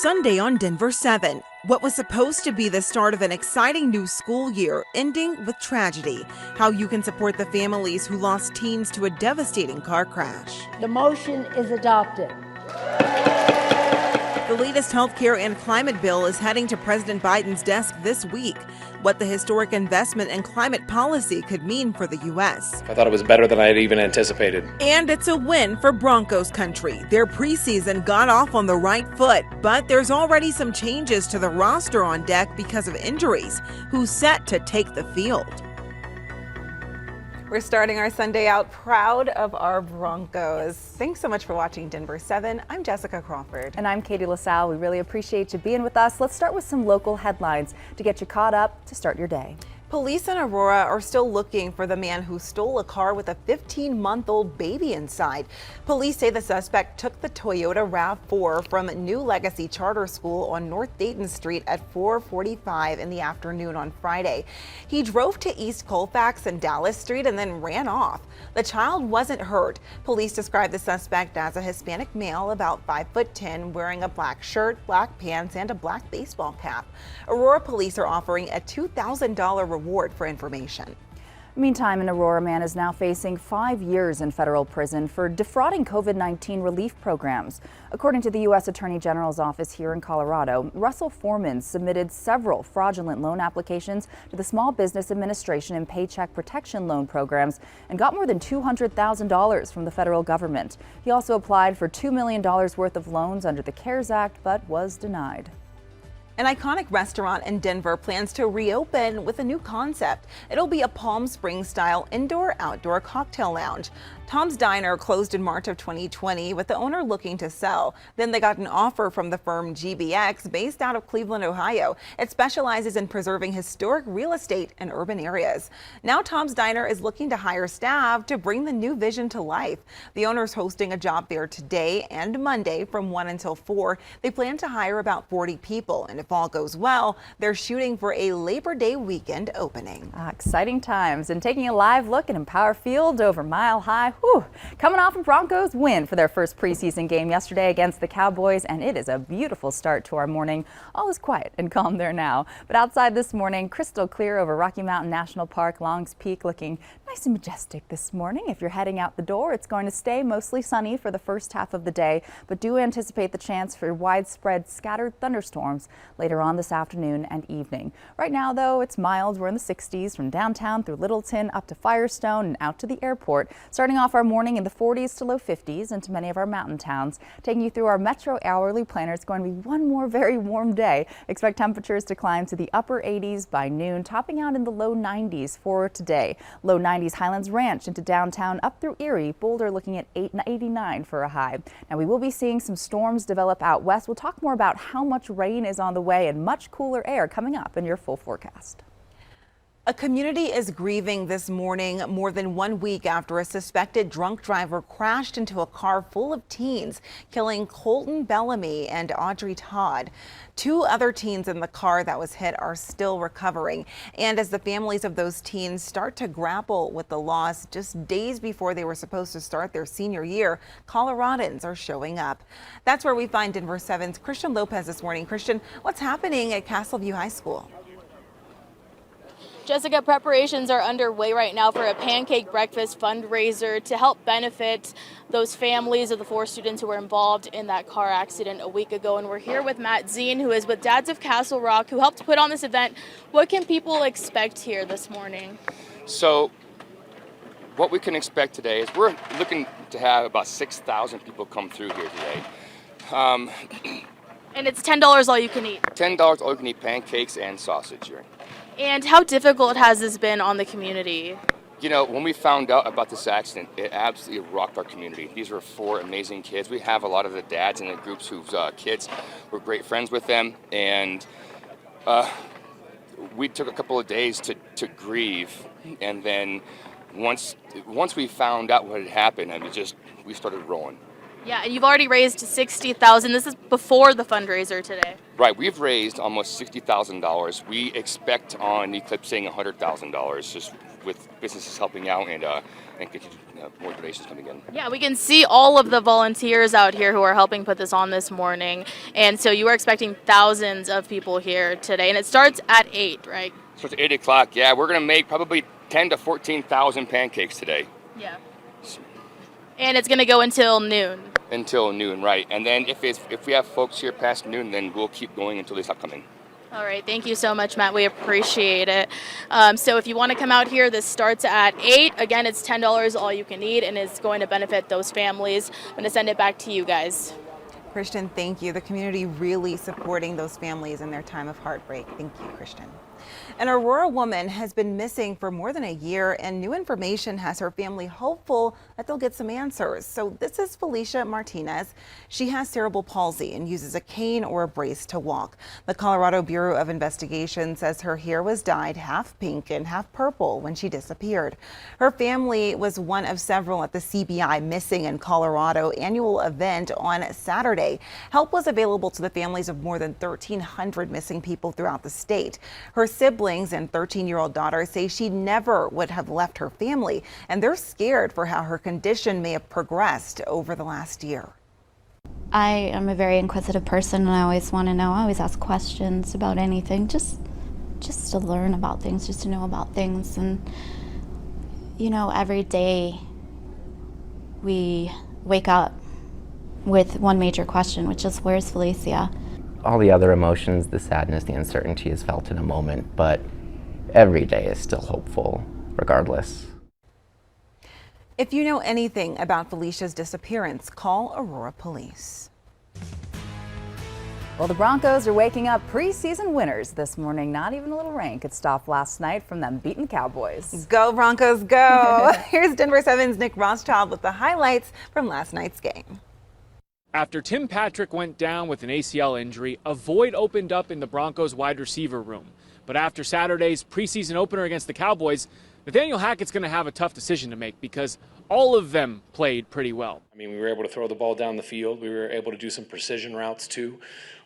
Sunday on Denver 7. What was supposed to be the start of an exciting new school year ending with tragedy. How you can support the families who lost teens to a devastating car crash. The motion is adopted. The latest healthcare and climate bill is heading to President Biden's desk this week. What the historic investment in climate policy could mean for the U.S. I thought it was better than I had even anticipated. And it's a win for Broncos country. Their preseason got off on the right foot, but there's already some changes to the roster on deck because of injuries. Who's set to take the field? We're starting our Sunday out proud of our Broncos. Thanks so much for watching Denver 7. I'm Jessica Crawford. And I'm Katie LaSalle. We really appreciate you being with us. Let's start with some local headlines to get you caught up to start your day. Police in Aurora are still looking for the man who stole a car with a 15-month-old baby inside. Police say the suspect took the Toyota RAV4 from New Legacy Charter School on North Dayton Street at 4:45 in the afternoon on Friday. He drove to East Colfax and Dallas Street and then ran off. The child wasn't hurt. Police describe the suspect as a Hispanic male about 5'10", wearing a black shirt, black pants, and a black baseball cap. Aurora police are offering a $2,000 reward for information. Meantime, an Aurora man is now facing 5 years in federal prison for defrauding COVID-19 relief programs. According to the U.S. Attorney General's office here in Colorado, Russell Foreman submitted several fraudulent loan applications to the Small Business Administration and Paycheck Protection Loan programs and got more than $200,000 from the federal government. He also applied for $2 million worth of loans under the CARES Act, but was denied. An iconic restaurant in Denver plans to reopen with a new concept. It'll be a Palm Springs-style indoor-outdoor cocktail lounge. Tom's Diner closed in March of 2020 with the owner looking to sell. Then they got an offer from the firm GBX based out of Cleveland, Ohio. It specializes in preserving historic real estate in urban areas. Now Tom's Diner is looking to hire staff to bring the new vision to life. The owner's hosting a job fair today and Monday from 1 until 4. They plan to hire about 40 people, and if all goes well, they're shooting for a Labor Day weekend opening. Exciting times, and taking a live look at Empower Field over Mile High. Coming off a Broncos win for their first preseason game yesterday against the Cowboys, and it is a beautiful start to our morning. All is quiet and calm there now, but outside this morning, crystal clear over Rocky Mountain National Park. Long's Peak looking nice and majestic this morning. If you're heading out the door, it's going to stay mostly sunny for the first half of the day, but do anticipate the chance for widespread scattered thunderstorms later on this afternoon and evening. Right now, though, it's mild. We're in the 60s from downtown through Littleton up to Firestone and out to the airport. Starting off our morning in the 40s to low 50s into many of our mountain towns. Taking you through our metro hourly planner, it's going to be one more very warm day. Expect temperatures to climb to the upper 80s by noon, topping out in the low 90s for today. Low 90s Highlands Ranch into downtown up through Erie. Boulder looking at 89 for a high. Now we will be seeing some storms develop out west. We'll talk more about how much rain is on the way and much cooler air coming up in your full forecast. A community is grieving this morning more than 1 week after a suspected drunk driver crashed into a car full of teens, killing Colton Bellamy and Audrey Todd. 2 other teens in the car that was hit are still recovering. And as the families of those teens start to grapple with the loss just days before they were supposed to start their senior year, Coloradans are showing up. That's where we find Denver 7's Christian Lopez this morning. Christian, what's happening at Castleview High School? Jessica, preparations are underway right now for a pancake breakfast fundraiser to help benefit those families of the 4 students who were involved in that car accident a week ago. And we're here with Matt Zine, who is with Dads of Castle Rock, who helped put on this event. What can people expect here this morning? So what we can expect today is we're looking to have about 6,000 people come through here today. And it's $10 all you can eat. $10 all you can eat pancakes and sausage here. And how difficult has this been on the community? You know, when we found out about this accident, it absolutely rocked our community. These were 4 amazing kids. We have a lot of the dads in the groups whose kids were great friends with them, and we took a couple of days to grieve. And then once we found out what had happened, we started rolling. Yeah, and you've already raised $60,000. This is before the fundraiser today. Right, we've raised almost $60,000. We expect on eclipsing $100,000 just with businesses helping out and continue more donations coming in. Yeah, we can see all of the volunteers out here who are helping put this on this morning. And so you are expecting thousands of people here today. And it starts at 8, right? So it's 8 o'clock. Yeah, we're going to make probably 10 to 14,000 pancakes today. Yeah. And it's going to go until noon. Until noon, right. And then if we have folks here past noon, then we'll keep going until they stop coming. All right, thank you so much, Matt. We appreciate it. So if you want to come out here, this starts at 8. Again, it's $10 all you can eat, and it's going to benefit those families. I'm going to send it back to you guys. Christian, thank you. The community really supporting those families in their time of heartbreak. Thank you, Christian. An Aurora woman has been missing for more than a year, and new information has her family hopeful that they'll get some answers. So this is Felicia Martinez. She has cerebral palsy and uses a cane or a brace to walk. The Colorado Bureau of Investigation says her hair was dyed half pink and half purple when she disappeared. Her family was one of several at the CBI Missing in Colorado annual event on Saturday. Help was available to the families of more than 1,300 missing people throughout the state. Her siblings and 13-year-old daughter say she never would have left her family, and they're scared for how her condition may have progressed over the last year. I am a very inquisitive person, and I always want to know. I always ask questions about anything, just to learn about things, just to know about things. And you know, every day we wake up with one major question, which is, where's Felicia? All the other emotions, the sadness, the uncertainty is felt in a moment, but every day is still hopeful regardless. If you know anything about Felicia's disappearance, call Aurora Police. Well, the Broncos are waking up preseason winners this morning. Not even a little rain could stop last night from them beating the Cowboys. Go Broncos, go! Here's Denver 7's Nick Rothschild with the highlights from last night's game. After Tim Patrick went down with an ACL injury, a void opened up in the Broncos wide receiver room. But after Saturday's preseason opener against the Cowboys, Nathaniel Hackett's going to have a tough decision to make because all of them played pretty well. I mean, we were able to throw the ball down the field. We were able to do some precision routes too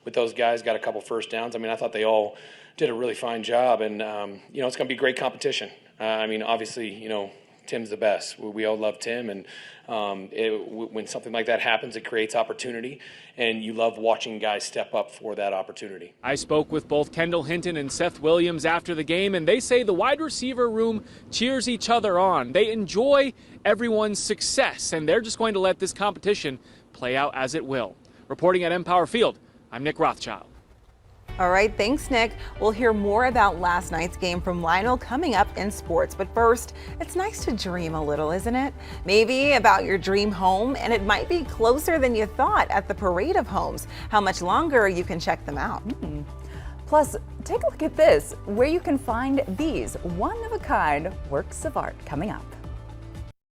with those guys, got a couple first downs. I mean, I thought they all did a really fine job, and you know, it's going to be great competition. I mean, obviously, you know, Tim's the best. We all love Tim, and when something like that happens, it creates opportunity, and you love watching guys step up for that opportunity. I spoke with both Kendall Hinton and Seth Williams after the game, and they say the wide receiver room cheers each other on. They enjoy everyone's success, and they're just going to let this competition play out as it will. Reporting at Empower Field, I'm Nick Rothschild. All right, thanks, Nick. We'll hear more about last night's game from Lionel coming up in sports. But first, it's nice to dream a little, isn't it? Maybe about your dream home, and it might be closer than you thought at the Parade of Homes. How much longer you can check them out. Plus, take a look at this, where you can find these one-of-a-kind works of art coming up.